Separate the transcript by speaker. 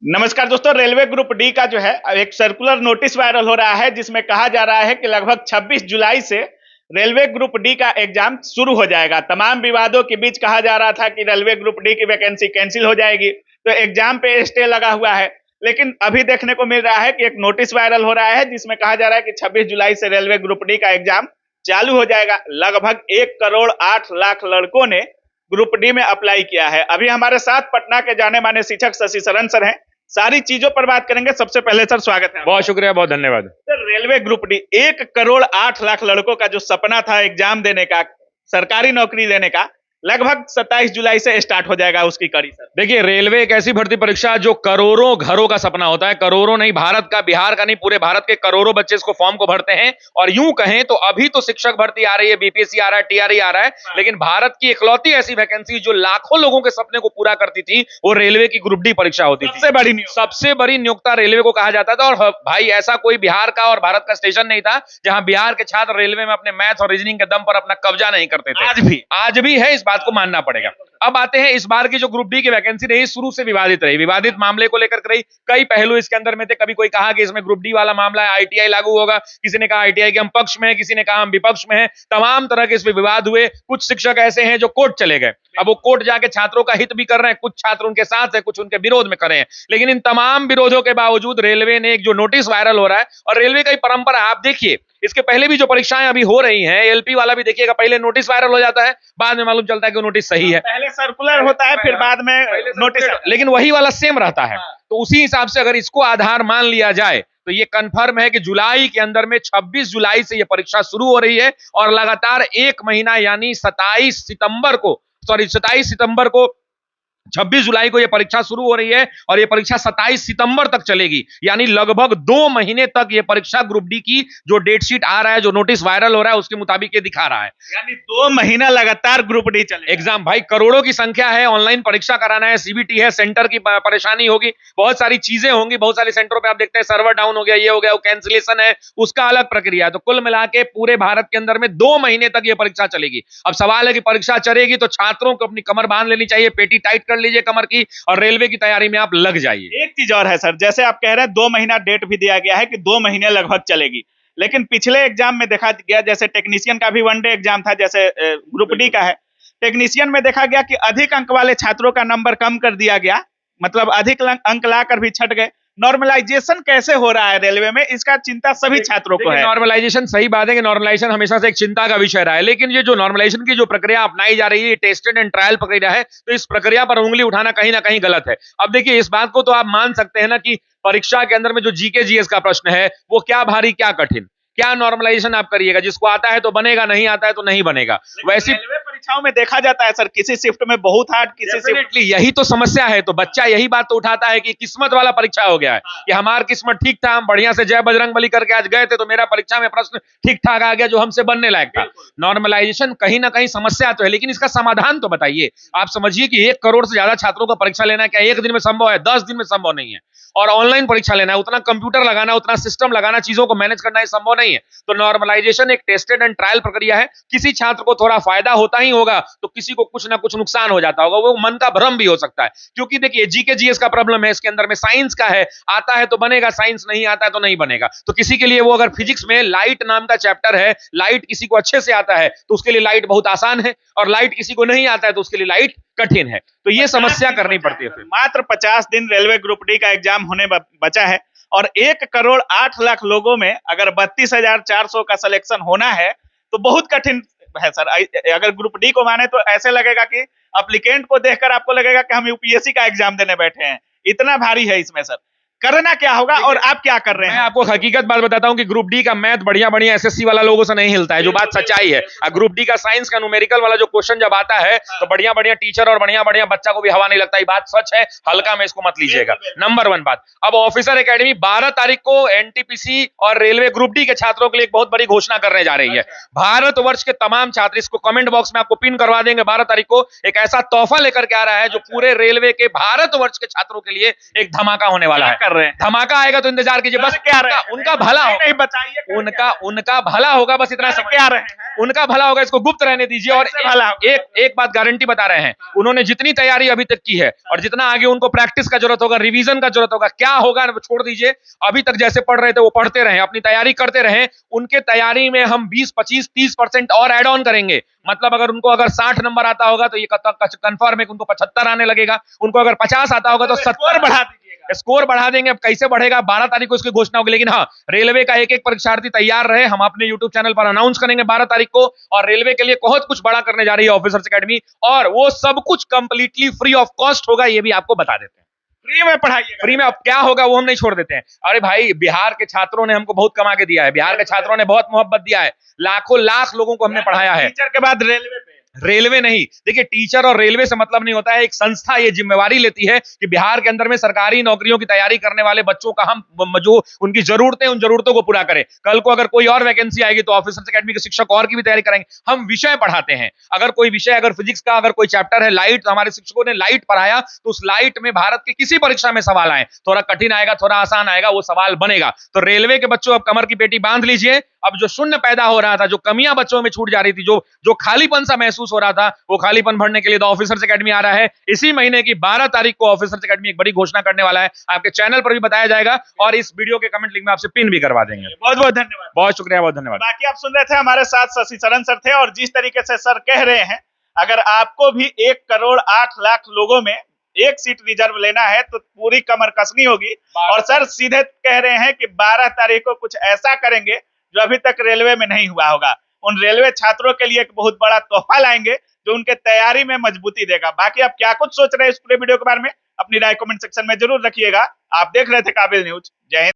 Speaker 1: नमस्कार दोस्तों। Railway group D का जो है एक सर्कुलर नोटिस वायरल हो रहा है जिसमें कहा जा रहा है कि लगभग 26 जुलाई से रेलवे ग्रुप डी का एग्जाम शुरू हो जाएगा। तमाम विवादों के बीच कहा जा रहा था कि रेलवे ग्रुप डी की वैकेंसी कैंसिल हो जाएगी, तो एग्जाम पे स्टे लगा हुआ है। लेकिन अभी देखने को मिल रहा है कि एक नोटिस वायरल हो रहा है जिसमें कहा जा रहा है कि 26 जुलाई से रेलवे ग्रुप डी का एग्जाम चालू हो जाएगा। लगभग 1,08,00,000 लड़कों ने ग्रुप डी में अप्लाई किया है। अभी हमारे साथ पटना के जाने माने शिक्षक शशि शरण सर हैं। सारी चीजों पर बात करेंगे। सबसे पहले सर स्वागत है।
Speaker 2: बहुत शुक्रिया, बहुत धन्यवाद।
Speaker 1: सर, रेलवे ग्रुप डी 1,08,00,000 लड़कों का जो सपना था एग्जाम देने का, सरकारी नौकरी लेने का, लगभग 27 जुलाई से स्टार्ट हो जाएगा उसकी कड़ी। सर
Speaker 2: देखिए, रेलवे एक ऐसी भर्ती परीक्षा जो करोड़ों घरों का सपना होता है। करोड़ों नहीं, भारत का, बिहार का नहीं, पूरे भारत के करोड़ों बच्चे इसको फॉर्म को भरते हैं। और यूं कहें तो अभी तो शिक्षक भर्ती आ रही है, बीपीएससी आ रहा है, टीआरई आ रहा है, लेकिन भारत की इकलौती ऐसी वैकेंसी जो लाखों लोगों के सपने को पूरा करती थी वो रेलवे की ग्रुप डी परीक्षा होती थी। सबसे बड़ी नियोक्ता रेलवे को कहा जाता था। और भाई, ऐसा कोई बिहार का और भारत का स्टेशन नहीं था जहां बिहार के छात्र रेलवे में अपने मैथ और रीजनिंग के दम पर अपना कब्जा नहीं करते थे। आज भी है, इस बात को मानना पड़ेगा। अब आते हैं, इस बार की जो ग्रुप डी की वैकेंसी रही शुरू से विवादित रही, विवादित मामले को लेकर रही। कई पहलू इसके अंदर में थे। कभी कोई कहा कि इसमें ग्रुप डी वाला मामला है, आईटीआई लागू होगा, किसी ने कहा आईटीआई के हम पक्ष में हैं, किसी ने कहा हम विपक्ष में हैं। तमाम तरह के इसमें विवाद हुए। कुछ शिक्षक ऐसे हैं जो कोर्ट चले गए। अब वो कोर्ट जाके छात्रों का हित भी कर रहे हैं, कुछ छात्र उनके साथ है, कुछ उनके विरोध में खड़े हैं। लेकिन इन तमाम विरोधों के बावजूद रेलवे ने एक जो नोटिस वायरल हो रहा है, और रेलवे का परंपरा आप देखिए, इसके पहले भी जो परीक्षाएं अभी हो रही हैं, एलपी वाला भी देखिएगा, पहले नोटिस वायरल हो जाता है, बाद में मालूम चलता है कि नोटिस सही है।
Speaker 1: पहले सर्कुलर होता है, फिर बाद में नोटिस,
Speaker 2: लेकिन वही वाला सेम रहता है। तो उसी हिसाब से अगर इसको आधार मान लिया जाए तो ये कंफर्म है कि जुलाई के अंदर में 26 जुलाई से ये परीक्षा शुरू हो रही है। और लगातार एक महीना यानी 27 सितंबर को 26 जुलाई को यह परीक्षा शुरू हो रही है और यह परीक्षा 27 सितंबर तक चलेगी। यानी लगभग 2 महीने तक यह परीक्षा ग्रुप डी की जो डेट शीट आ रहा है, जो नोटिस वायरल हो रहा है, उसके मुताबिक ये दिखा रहा है।
Speaker 1: यानी 2 महीना लगातार ग्रुप डी चलेगा।
Speaker 2: एग्जाम भाई, करोड़ों की संख्या है, ऑनलाइन परीक्षा कराना है, सीबीटी है, सेंटर की परेशानी होगी, बहुत सारी चीजें होंगी। बहुत सारे सेंटरों पे आप देखते हैं सर्वर डाउन हो गया, ये हो गया, वो कैंसिलेशन है, उसका अलग प्रक्रिया है। तो कुल मिला के पूरे भारत के अंदर में 2 महीने तक यह परीक्षा चलेगी। अब सवाल है कि परीक्षा चलेगी तो छात्रों को अपनी कमर बांध लेनी चाहिए, पेटी टाइट कर लीजिए कमर की, और रेलवे की तैयारी में आप लग जाइए।
Speaker 1: एक चीज और है सर, जैसे आप कह रहे हैं 2 महीना डेट भी दिया गया है कि 2 महीने लगभग चलेगी, लेकिन पिछले एग्जाम में देखा गया, जैसे टेक्नीशियन का भी 1 डे एग्जाम था, जैसे ग्रुप डी का है, टेक्नीशियन में देखा गया कि अधिक अंक वाले छात्रों का नंबर कम कर दिया गया, मतलब अधिक अंक लाकर भी छट गए। नॉर्मलाइजेशन कैसे हो रहा है रेलवे में, इसका चिंता सभी छात्रों को है।
Speaker 2: नॉर्मलाइजेशन, सही बात है कि नॉर्मलाइजेशन हमेशा से एक चिंता का विषय रहा है, लेकिन ये जो नॉर्मलाइजेशन की जो प्रक्रिया अपनाई जा रही है, टेस्टेड एंड ट्रायल प्रक्रिया है, तो इस प्रक्रिया पर उंगली उठाना कहीं ना कहीं गलत है। अब देखिए, इस बात को तो आप मान सकते हैं ना कि परीक्षा के अंदर में जो जीके जीएस का प्रश्न है, वो क्या भारी क्या कठिन, क्या नॉर्मलाइजेशन आप करिएगा, जिसको आता है तो बनेगा, नहीं आता है तो नहीं बनेगा। वैसी
Speaker 1: रेलवे परीक्षाओं में देखा जाता है सर, किसी शिफ्ट में बहुत हार्ड, किसी शिफ्ट।
Speaker 2: यही तो समस्या है। तो बच्चा यही बात तो उठाता है कि किस्मत वाला परीक्षा हो गया है, कि हमारी किस्मत ठीक था, हम बढ़िया से जय बजरंग बली करके आज गए थे, तो मेरा परीक्षा में प्रश्न ठीक ठाक आ गया जो हमसे बनने लायक था। नॉर्मलाइजेशन कहीं ना कहीं समस्या तो है, लेकिन इसका समाधान तो बताइए। आप समझिए कि 1 करोड़ से ज्यादा छात्रों का परीक्षा लेना क्या 1 दिन में संभव है? 10 दिन में संभव नहीं है। और ऑनलाइन परीक्षा लेना है, उतना कंप्यूटर लगाना, उतना सिस्टम लगाना, चीजों को मैनेज करना संभव नहीं है। तो नॉर्मलाइजेशन एक टेस्टेड एंड ट्रायल प्रक्रिया है। किसी छात्र को थोड़ा फायदा होता ही होगा, तो किसी को कुछ ना कुछ नुकसान हो जाता होगा, वो मन का भ्रम भी हो सकता है। क्योंकि देखिए, जीके जीएस का प्रॉब्लम है, इसके अंदर में साइंस का है, आता है तो बनेगा, साइंस नहीं आता है तो नहीं बनेगा। तो किसी के लिए वो, अगर फिजिक्स में लाइट नाम का चैप्टर है, लाइट किसी को अच्छे से आता है तो उसके लिए लाइट बहुत आसान है, और लाइट किसी को नहीं आता है तो उसके लिए लाइट कठिन है। तो ये समस्या करनी पड़ती है।
Speaker 1: मात्र 50 दिन रेलवे ग्रुप डी का एग्जाम होने बचा है, और 1,08,00,000 लोगों में अगर 32,400 का सिलेक्शन होना है तो बहुत कठिन है सर। अगर ग्रुप डी को माने तो ऐसे लगेगा कि एप्लीकेंट को देखकर आपको लगेगा कि हम यूपीएससी का एग्जाम देने बैठे हैं, इतना भारी है इसमें। सर, करना क्या होगा और आप क्या कर रहे हैं?
Speaker 2: मैं आपको हकीकत बात बताता हूं कि ग्रुप डी का मैथ बढ़िया बढ़िया एसएससी वाला लोगों से नहीं हिलता है, जो बात सच्चाई है। ग्रुप डी का साइंस का न्यूमेरिकल वाला जो क्वेश्चन जब आता है, तो बढ़िया बढ़िया टीचर और बढ़िया बढ़िया बच्चा को भी हवा नहीं लगता। ये बात सच है, हल्का में इसको मत लीजिएगा। नंबर 1 बात, अब ऑफिसर एकेडमी 12 तारीख को एनटीपीसी और रेलवे ग्रुप डी के छात्रों के लिए एक बहुत बड़ी घोषणा करने जा रही है। भारतवर्ष के तमाम छात्र, इसको कमेंट बॉक्स में आपको पिन करवा देंगे, 12 तारीख को एक ऐसा तोहफा लेकर के आ रहा है जो पूरे रेलवे के भारतवर्ष के छात्रों के लिए एक धमाका होने वाला है।
Speaker 1: कर रहे हैं?
Speaker 2: धमाका आएगा तो इंतजार कीजिए, बस
Speaker 1: क्या रहे हैं?
Speaker 2: उनका भला
Speaker 1: नहीं,
Speaker 2: होगा,
Speaker 1: नहीं बताइए,
Speaker 2: उनका भला होगा, बस इतना समझ,
Speaker 1: क्या रहे हैं?
Speaker 2: उनका भला होगा, इसको गुप्त रहने दीजिए। और
Speaker 1: कैसे भला होगा?
Speaker 2: एक बात गारंटी बता रहे हैं, उन्होंने जितनी तैयारी अभी तक की है और जितना आगे उनको प्रैक्टिस का जरूरत होगा, रिवीजन का जरूरत होगा, क्या होगा छोड़ दीजिए, अभी तक जैसे पढ़ रहे थे वो पढ़ते रहे, अपनी तैयारी करते रहे। उनके तैयारी में हम 20, 25, 30% और ऐड ऑन करेंगे। मतलब अगर उनको अगर 60 नंबर आता होगा तो ये कंफर्म है कि उनको 75 आने लगेगा, उनको अगर 50 आता होगा तो 70
Speaker 1: बढ़ा दीजिएगा।
Speaker 2: स्कोर बढ़ा देंगे। अब कैसे बढ़ेगा 12 तारीख को इसकी घोषणा होगी, लेकिन हाँ, रेलवे का एक एक परीक्षार्थी तैयार रहे, हम अपने यूट्यूब चैनल पर अनाउंस करेंगे 12 तारीख को। और रेलवे के लिए बहुत कुछ बड़ा करने जा रही है ऑफिसर्स एकेडमी, और वो सब कुछ कंप्लीटली फ्री ऑफ कॉस्ट होगा, ये भी आपको बता देते हैं।
Speaker 1: फ्री में पढ़ाइए,
Speaker 2: फ्री में अब क्या होगा वो हम नहीं छोड़ देते हैं। अरे भाई, बिहार के छात्रों ने हमको बहुत कमा के दिया है, बिहार के छात्रों ने बहुत मोहब्बत दिया है, लाखों लाख लोगों को हमने पढ़ाया है।
Speaker 1: टीचर के बाद रेलवे पे,
Speaker 2: रेलवे नहीं, देखिए टीचर और रेलवे से मतलब नहीं होता है, एक संस्था ये जिम्मेवारी लेती है कि बिहार के अंदर में सरकारी नौकरियों की तैयारी करने वाले बच्चों का हम जो उनकी जरूरतें, उन जरूरतों को पूरा करें। कल को अगर कोई और वैकेंसी आएगी तो ऑफिसर्स एकेडमी के शिक्षक और की भी तैयारी कराएंगे। हम विषय पढ़ाते हैं, अगर कोई विषय, अगर फिजिक्स का अगर कोई चैप्टर है लाइट, तो हमारे शिक्षकों ने लाइट पढ़ाया तो उस लाइट में भारत की किसी परीक्षा में सवाल आए, थोड़ा कठिन आएगा, थोड़ा आसान आएगा, वो सवाल बनेगा। तो रेलवे के बच्चों अब कमर की पेटी बांध लीजिए। अब जो शून्य पैदा हो रहा था, जो कमियां बच्चों में छूट जा रही थी, जो खालीपन सा महसूस हो रहा था, वो खालीपन भरने के लिए तो ऑफिसर्स एकेडमी आ रहा है। इसी महीने की 12 तारीख को ऑफिसर्स एकेडमी एक बड़ी घोषणा करने वाला है, आपके चैनल पर भी बताया जाएगा और इस वीडियो के कमेंट लिंक में आपसे पिन भी करवा देंगे।
Speaker 1: बहुत बहुत धन्यवाद।
Speaker 2: बहुत शुक्रिया, बहुत धन्यवाद।
Speaker 1: बाकी आप सुन रहे थे, हमारे साथ शशि शरण सर थे, और जिस तरीके से सर कह रहे हैं, अगर आपको भी 1 करोड़ 8 लाख लोगों में एक सीट रिजर्व लेना है तो पूरी कमर कसनी होगी। और सर सीधे कह रहे हैं कि 12 तारीख को कुछ ऐसा करेंगे जो अभी तक रेलवे में नहीं हुआ होगा। उन रेलवे छात्रों के लिए एक बहुत बड़ा तोहफा लाएंगे जो उनके तैयारी में मजबूती देगा। बाकी आप क्या कुछ सोच रहे हैं इस पूरे वीडियो के बारे में, अपनी राय कमेंट सेक्शन में जरूर रखिएगा। आप देख रहे थे काबिल न्यूज। जय हिंद।